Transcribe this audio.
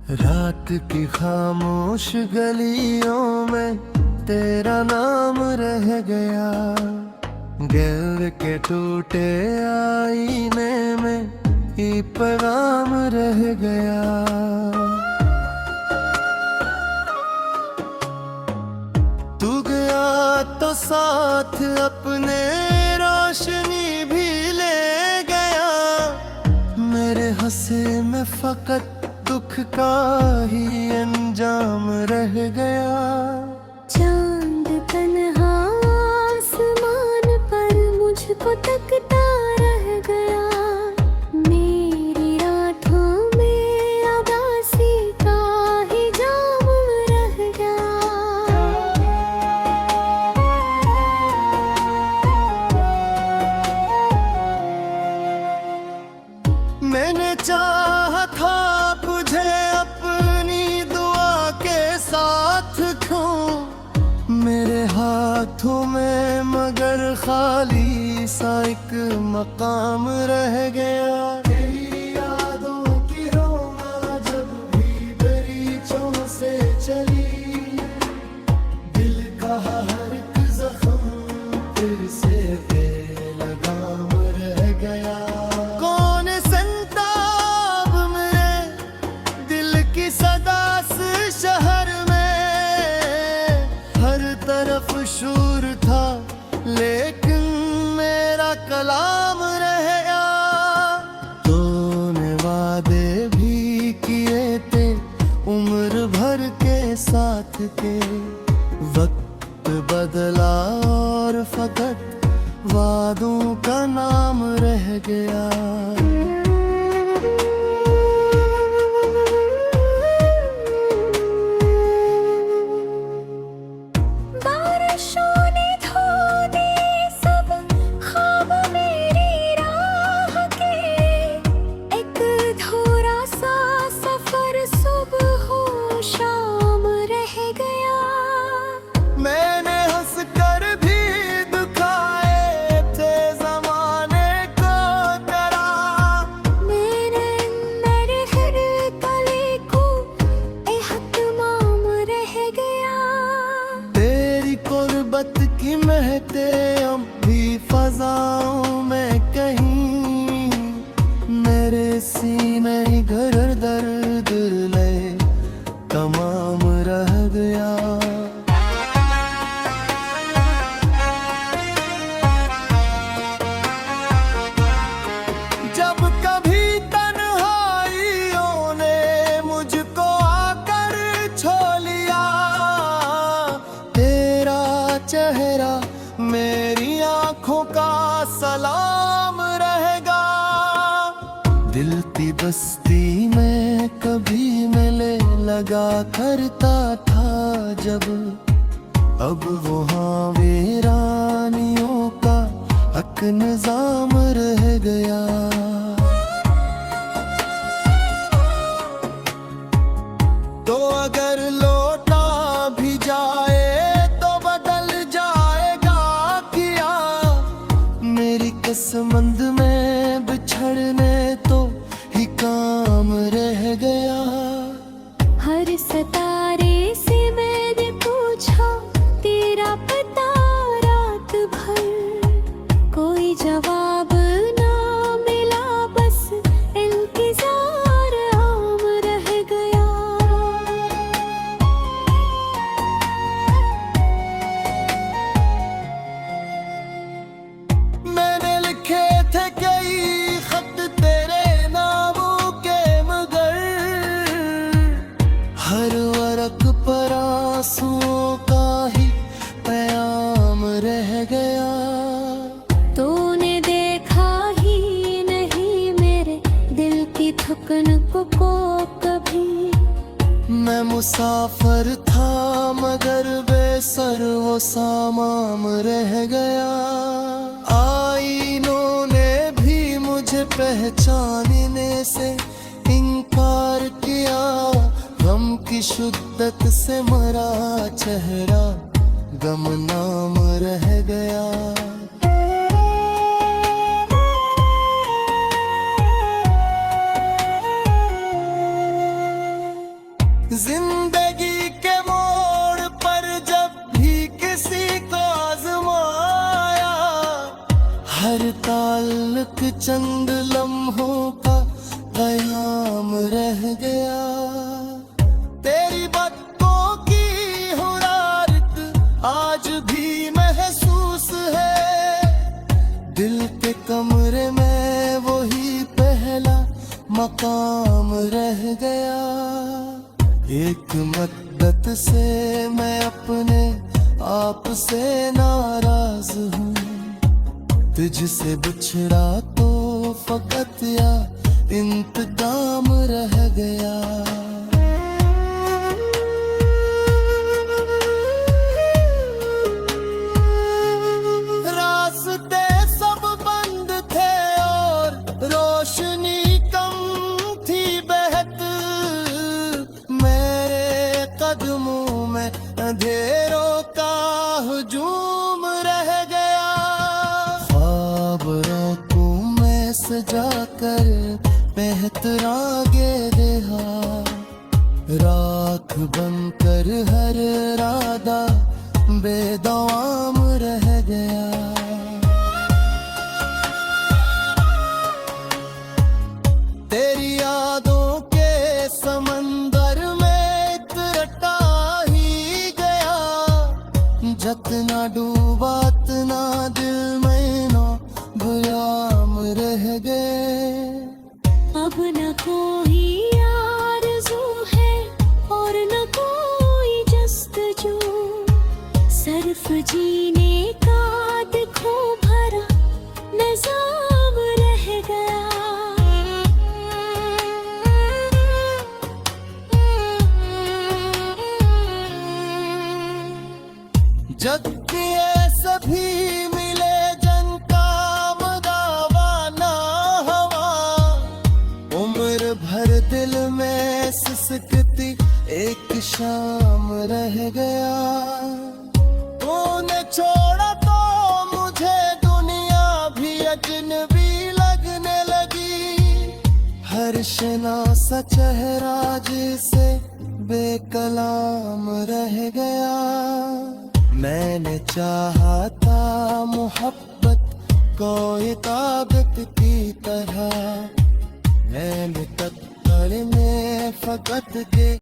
रात की खामोश गलियों में तेरा नाम रह गया। दिल के टूटे आईने में ये पैगाम रह गया। तू गया तो साथ अपने रोशनी भी ले गया। मेरे हंसे में फकत दुख का ही अंजाम रह गया। चांद तन्हा आसमान पर मुझको तकता रह गया। मेरी रातों में उदासी का ही जाम रह गया। मैंने चाहा था तुझे अपनी दुआ के साथ क्यों मेरे हाथों में, मगर खाली सा एक मकाम रह गया। तेरी यादों की रोना जब भी दरीचों से चली, दिल का हर एक जख्म फिर से बेलगाम रह गया। शहर में हर तरफ शोर था, लेकिन मेरा कलाम रह गया। तूने वादे भी किए थे उम्र भर के साथ के, वक्त बदला और फकत वादों का नाम रह गया। गुर्बत की महते अब भी फजाओं में कहीं, मेरे सीने घर दर्द ले तमाम रह गया। जब कभी तन्हाइयों ने मुझको आकर छो लिया, चेहरा मेरी आंखों का सलाम रहेगा। दिल की बस्ती में कभी मिले लगा करता था जब, अब वहाँ वीरानियों का हक निजाम रह गया। तो अगर लौटा भी जाए समंद में बिछड़ने तो ही काम रह गया। हर सितारे से मैंने पूछा तेरा पता रात भर, कोई जवाब ना मिला, बस इंतजार आम रह गया। मैंने लिखे थे कई खत तेरे नामों के, मगर हर वरक पर आंसुओं का ही पैगाम रह गया। तूने देखा ही नहीं मेरे दिल की धड़कन को कभी। मैं मुसाफिर था मगर बेसर वो सामाम रह गया। आईनों ने भी मुझे पहचानने से इनकार किया, गम की शुद्दत से मरा चेहरा गमनाम रह गया। जिंदगी के मोड़ पर जब भी किसी को आजमाया, हर ताल्लुक चंद लम्हों का क़याम रह गया। तेरी बातों की हुरारत आज भी महसूस है, दिल के कमरे में वही पहला मकाम रह गया। एक मद्दत से मैं अपने आप से नाराज हूँ, तुझसे बिछड़ा तो फकत या इंतकाम रह गया। रास्ते सब बंद थे और रोशनी कम थी बहत, मेरे कदमों में अंधेरों का हुजूम रह गया। ख्वाब रातों में सजा कर बेहतरागे देहा, राख बनकर हर रादा बेदवाम रह गया। तेरी यादों के समंदर में इतरटा ही गया, जतना डूबा तना दिल में नो गुलाम रह गए। अब न कोई आरज़ू है और न कोई जस्तजू, सिर्फ जीने का देखो भरा निज़ाम रह गया। जग ये सभी मिले जन का मदावा ना हवा, उम्र भर दिल में सिसकती एक शाम रह गया। तूने छोड़ा तो मुझे दुनिया भी अजनबी लगने लगी, हर शनासा चेहरा जिसे बेकलाम रह गया। मैंने चाहा था मोहब्बत को ताकत की तरह, मैंने तत्पर में फकत के